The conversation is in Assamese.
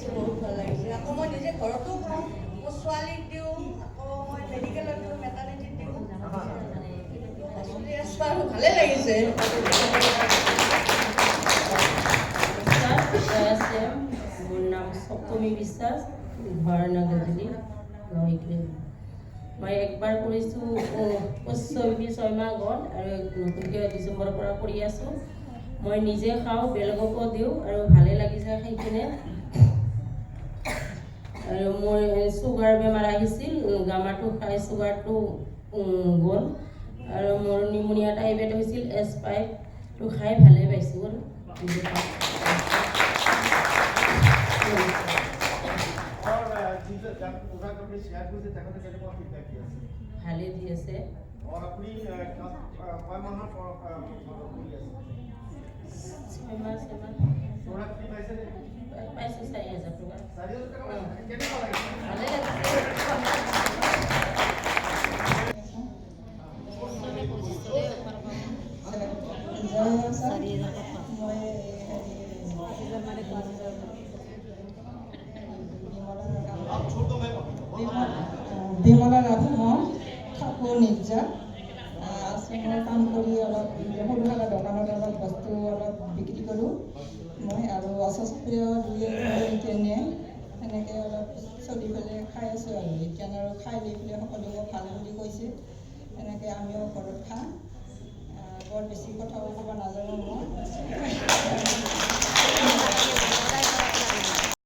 লাগিছে, বহুত ভাল লাগিছে। আকৌ মই নিজে ঘৰতো খাওঁ, মোৰ ছোৱালীক দিওঁ, আকৌ মই মেডিকেলত দিওঁ, মেটাৰ্নিটিত দিওঁ, চলি আছোঁ আৰু ভালে লাগিছে। মোৰ নাম সপ্তমী বিশ্বাস, ঘৰ নগজুলি নহৈকে। মই একবাৰ কৰিছোঁ 6 মাহ গ'ল আৰু নতুনকৈ ডিচেম্বৰৰ পৰা কৰি আছোঁ। মই নিজে খাওঁ, বেলেগকো দিওঁ আৰু ভালেই লাগিছে খাই কিনে। আৰু মোৰ চুগাৰ বেমাৰ আহিছিল, গামাটো খাই চুগাৰটো গ'ল আৰু মোৰ নিমনিয়া টাইপেট হৈছিল, S5টো খাই ভালেই পাইছোঁ। ভালে দি আছে। और अपनी পাইছোঁ 4,000 টকা। ভালে লাগিছে। বিমলা ৰাধা ঠাকুৰ নিৰ্জা আশ্ৰমৰ কাম কৰি অলপ সৰু সুৰা দোকানত অলপ বস্তু অলপ বিক্ৰী কৰোঁ মই, আৰু অস্বাস্থ্য দুই তেনে সেনেকৈ অলপ চলি পেলাই খাই আছোঁ আৰু এতিয়া আৰু খাই লৈ পেলাই সকলোকে ভাল বুলি কৈছে, এনেকৈ আমিও ঘৰত খাওঁ। বৰ বেছি কথাও ক'ব নাজানো মই।